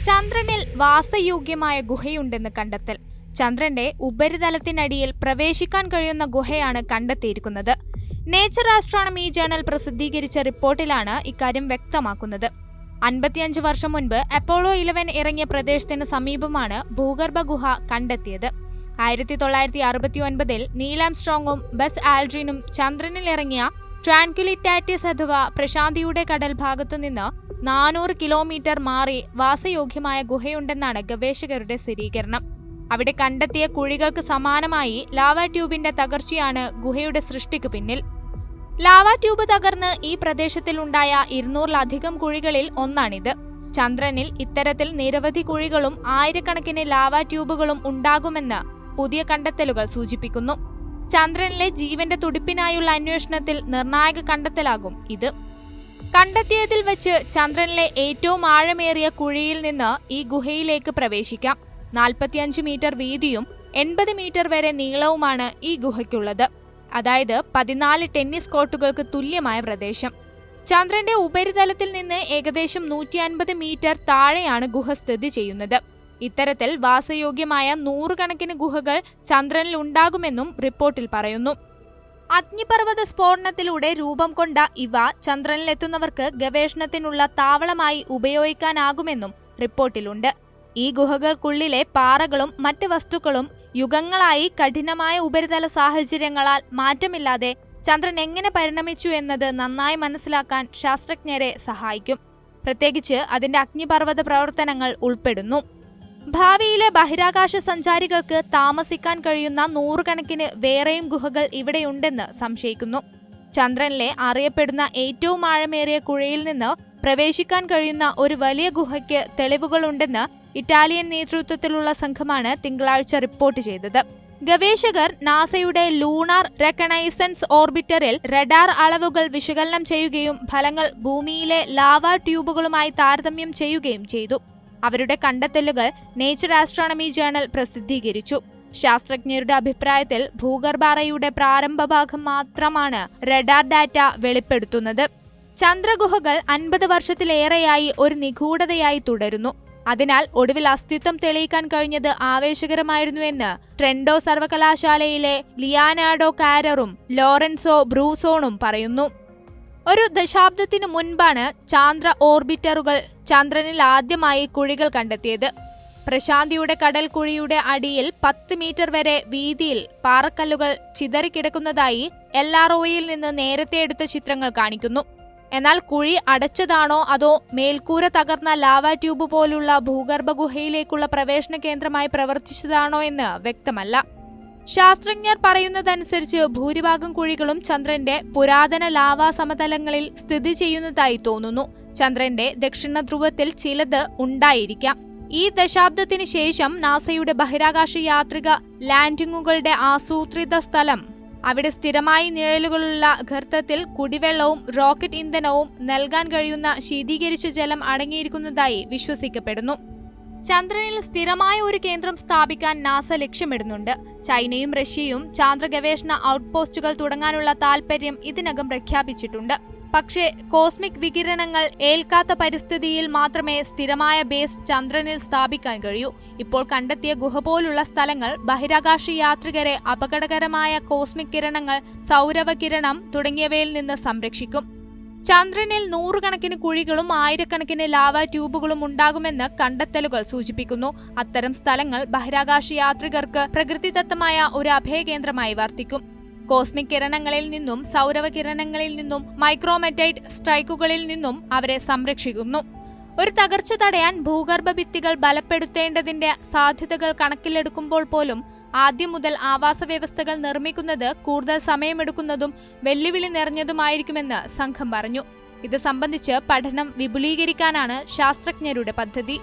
ചന്ദ്രനിൽ വാസയോഗ്യമായ ഗുഹയുണ്ടെന്ന് കണ്ടെത്തൽ. ചന്ദ്രന്റെ ഉപരിതലത്തിനടിയിൽ പ്രവേശിക്കാൻ കഴിയുന്ന ഗുഹയാണ് കണ്ടെത്തിയിരിക്കുന്നത്. നേച്ചർ ആസ്ട്രോണമി ജേണൽ പ്രസിദ്ധീകരിച്ച റിപ്പോർട്ടിലാണ് ഇക്കാര്യം വ്യക്തമാക്കുന്നത്. 55 വർഷം മുൻപ് അപ്പോളോ 11 ഇറങ്ങിയ പ്രദേശത്തിന് സമീപമാണ് ഭൂഗർഭ ഗുഹ കണ്ടെത്തിയത്. 1969 നീൽ ആംസ്ട്രോങ്ങും ബസ് ആൽഡ്രിനും ചന്ദ്രനിൽ ഇറങ്ങിയ ട്രാൻക്വിലിറ്റാറ്റിസ് അഥവാ പ്രശാന്തിയുടെ കടൽ ഭാഗത്തുനിന്ന് 400 കിലോമീറ്റർ മാറി വാസയോഗ്യമായ ഗുഹയുണ്ടെന്നാണ് ഗവേഷകരുടെ സ്ഥിരീകരണം. അവിടെ കണ്ടെത്തിയ കുഴികൾക്ക് സമാനമായി ലാവ ട്യൂബിന്റെ തകർച്ചയാണ് ഗുഹയുടെ സൃഷ്ടിക്ക് പിന്നിൽ. ലാവ ട്യൂബ് തകർന്ന് ഈ പ്രദേശത്തിൽ ഉണ്ടായ 200-ലധികം കുഴികളിൽ ഒന്നാണിത്. ചന്ദ്രനിൽ ഇത്തരത്തിൽ നിരവധി കുഴികളും ആയിരക്കണക്കിന് ലാവ ട്യൂബുകളും ഉണ്ടാകുമെന്ന് പുതിയ കണ്ടെത്തലുകൾ സൂചിപ്പിക്കുന്നു. ചന്ദ്രനിലെ ജീവന്റെ തുടിപ്പിനായുള്ള അന്വേഷണത്തിൽ നിർണായക കണ്ടെത്തലാകും ഇത്. കണ്ടെത്തിയതിൽ വെച്ച് ചന്ദ്രനിലെ ഏറ്റവും ആഴമേറിയ കുഴിയിൽ നിന്ന് ഈ ഗുഹയിലേക്ക് പ്രവേശിക്കാം. 45 മീറ്റർ വീതിയും 80 മീറ്റർ വരെ നീളവുമാണ് ഈ ഗുഹയ്ക്കുള്ളത്. അതായത് 14 ടെന്നീസ് കോർട്ടുകൾക്ക് തുല്യമായ പ്രദേശം. ചന്ദ്രന്റെ ഉപരിതലത്തിൽ നിന്ന് ഏകദേശം 150 മീറ്റർ താഴെയാണ് ഗുഹ സ്ഥിതി ചെയ്യുന്നത്. ഇത്തരത്തിൽ വാസയോഗ്യമായ 100 കണക്കിന് ഗുഹകൾ ചന്ദ്രനിൽ ഉണ്ടാകുമെന്നും റിപ്പോർട്ടിൽ പറയുന്നു. അഗ്നിപർവ്വത സ്ഫോടനത്തിലൂടെ രൂപം കൊണ്ട ഇവ ചന്ദ്രനിലെത്തുന്നവർക്ക് ഗവേഷണത്തിനുള്ള താവളമായി ഉപയോഗിക്കാനാകുമെന്നും റിപ്പോർട്ടിലുണ്ട്. ഈ ഗുഹകൾക്കുള്ളിലെ പാറകളും മറ്റ് വസ്തുക്കളും യുഗങ്ങളായി കഠിനമായ ഉപരിതല സാഹചര്യങ്ങളാൽ മാറ്റമില്ലാതെ ചന്ദ്രൻ എങ്ങനെ പരിണമിച്ചു എന്നത് നന്നായി മനസ്സിലാക്കാൻ ശാസ്ത്രജ്ഞരെ സഹായിക്കും. പ്രത്യേകിച്ച് അതിന്റെ അഗ്നിപർവ്വത പ്രവർത്തനങ്ങൾ ഉൾപ്പെടുന്നു. ഭാവിയിലെ ബഹിരാകാശ സഞ്ചാരികൾക്ക് താമസിക്കാൻ കഴിയുന്ന 100 കണക്കിന് വേറെയും ഗുഹകൾ ഇവിടെയുണ്ടെന്ന് സംശയിക്കുന്നു. ചന്ദ്രനിലെ അറിയപ്പെടുന്ന ഏറ്റവും ആഴമേറിയ കുഴിയിൽ നിന്ന് പ്രവേശിക്കാൻ കഴിയുന്ന ഒരു വലിയ ഗുഹയ്ക്ക് തെളിവുകളുണ്ടെന്ന് ഇറ്റാലിയൻ നേതൃത്വത്തിലുള്ള സംഘമാണ് തിങ്കളാഴ്ച റിപ്പോർട്ട് ചെയ്തത്. ഗവേഷകർ നാസയുടെ ലൂണാർ റെക്കണൈസൻസ് ഓർബിറ്ററിൽ റഡാർ അളവുകൾ വിശകലനം ചെയ്യുകയും ഫലങ്ങൾ ഭൂമിയിലെ ലാവ ട്യൂബുകളുമായി താരതമ്യം ചെയ്യുകയും ചെയ്തു. അവരുടെ കണ്ടെത്തലുകൾ നേച്ചർ ആസ്ട്രോണമി ജേണൽ പ്രസിദ്ധീകരിച്ചു. ശാസ്ത്രജ്ഞരുടെ അഭിപ്രായത്തിൽ ഭൂഗർഭ അറയുടെ പ്രാരംഭ ഭാഗം മാത്രമാണ് റഡാർ ഡാറ്റ വെളിപ്പെടുത്തുന്നത്. ചന്ദ്രഗുഹകൾ 50 വർഷത്തിലേറെയായി ഒരു നിഗൂഢതയായി തുടരുന്നു. അതിനാൽ ഒടുവിൽ അസ്തിത്വം തെളിയിക്കാൻ കഴിഞ്ഞത് ആവേശകരമായിരുന്നുവെന്ന് ട്രെൻഡോ സർവകലാശാലയിലെ ലിയാനാർഡോ കാരറും ലോറൻസോ ബ്രൂസോണും പറയുന്നു. ഒരു ദശാബ്ദത്തിനു മുൻപാണ് ചാന്ദ്ര ഓർബിറ്ററുകൾ ചന്ദ്രനിൽ ആദ്യമായി കുഴികൾ കണ്ടെത്തിയത്. പ്രശാന്തിയുടെ കടൽ കുഴിയുടെ അടിയിൽ 10 മീറ്റർ വരെ വീതിയിൽ പാറക്കല്ലുകൾ ചിതറിക്കിടക്കുന്നതായി LROയിൽ നിന്ന് നേരത്തെ എടുത്ത ചിത്രങ്ങൾ കാണിക്കുന്നു. എന്നാൽ കുഴി അടച്ചതാണോ അതോ മേൽക്കൂര തകർന്ന ലാവ ട്യൂബ് പോലുള്ള ഭൂഗർഭ ഗുഹയിലേക്കുള്ള പ്രവേശന കേന്ദ്രമായി പ്രവർത്തിച്ചതാണോ എന്ന് വ്യക്തമല്ല. ശാസ്ത്രജ്ഞർ പറയുന്നതനുസരിച്ച് ഭൂരിഭാഗം കുഴികളും ചന്ദ്രന്റെ പുരാതന ലാവാ സമതലങ്ങളിൽ സ്ഥിതി ചെയ്യുന്നതായി തോന്നുന്നു. ചന്ദ്രന്റെ ദക്ഷിണ ധ്രുവത്തിൽ ചിലത് ഉണ്ടായിരിക്കാം. ഈ ദശാബ്ദത്തിന് ശേഷം നാസയുടെ ബഹിരാകാശ യാത്രിക ലാൻഡിങ്ങുകളുടെ ആസൂത്രിത സ്ഥലം അവിടെ സ്ഥിരമായി നിഴലുകളുള്ള ഗർത്തത്തിൽ കുടിവെള്ളവും റോക്കറ്റ് ഇന്ധനവും നൽകാൻ കഴിയുന്ന ശീതീകരിച്ച ജലം അടങ്ങിയിരിക്കുന്നതായി വിശ്വസിക്കപ്പെടുന്നു. ചന്ദ്രനിൽ സ്ഥിരമായ ഒരു കേന്ദ്രം സ്ഥാപിക്കാൻ നാസ ലക്ഷ്യമിടുന്നുണ്ട്. ചൈനയും റഷ്യയും ചാന്ദ്ര ഗവേഷണ ഔട്ട്പോസ്റ്റുകൾ തുടങ്ങാനുള്ള താൽപര്യം ഇതിനകം പ്രഖ്യാപിച്ചിട്ടുണ്ട്. പക്ഷേ കോസ്മിക് വികിരണങ്ങൾ ഏൽക്കാത്ത പരിസ്ഥിതിയിൽ മാത്രമേ സ്ഥിരമായ ബേസ് ചന്ദ്രനിൽ സ്ഥാപിക്കാൻ കഴിയൂ. ഇപ്പോൾ കണ്ടെത്തിയ ഗുഹ പോലുള്ള സ്ഥലങ്ങൾ ബഹിരാകാശ യാത്രികരെ അപകടകരമായ കോസ്മിക് കിരണങ്ങൾ, സൗരവ കിരണം തുടങ്ങിയവയിൽ നിന്ന് സംരക്ഷിക്കും. ചന്ദ്രനിൽ 100 കണക്കിന് കുഴികളും ആയിരക്കണക്കിന് ലാവ ട്യൂബുകളും ഉണ്ടാകുമെന്ന് കണ്ടെത്തലുകൾ സൂചിപ്പിക്കുന്നു. അത്തരം സ്ഥലങ്ങൾ ബഹിരാകാശ യാത്രികർക്ക് പ്രകൃതിദത്തമായ ഒരു അഭയകേന്ദ്രമായി വർത്തിക്കും. കോസ്മിക് കിരണങ്ങളിൽ നിന്നും സൗരവ കിരണങ്ങളിൽ നിന്നും മൈക്രോമെറ്റൈറ്റ് സ്ട്രൈക്കുകളിൽ നിന്നും അവരെ സംരക്ഷിക്കുന്നു. ഒരു തകർച്ച തടയാൻ ഭൂഗർഭ ഭിത്തികൾ ബലപ്പെടുത്തേണ്ടതിന്റെ സാധ്യതകൾ കണക്കിലെടുക്കുമ്പോൾ പോലും ആദ്യം മുതൽ ആവാസ വ്യവസ്ഥകൾ നിർമ്മിക്കുന്നത് കൂടുതൽ സമയമെടുക്കുന്നതും വെല്ലുവിളി നിറഞ്ഞതുമായിരിക്കുമെന്ന് സംഘം പറഞ്ഞു. ഇത് സംബന്ധിച്ച് പഠനം വിപുലീകരിക്കാനാണ് ശാസ്ത്രജ്ഞരുടെ പദ്ധതി.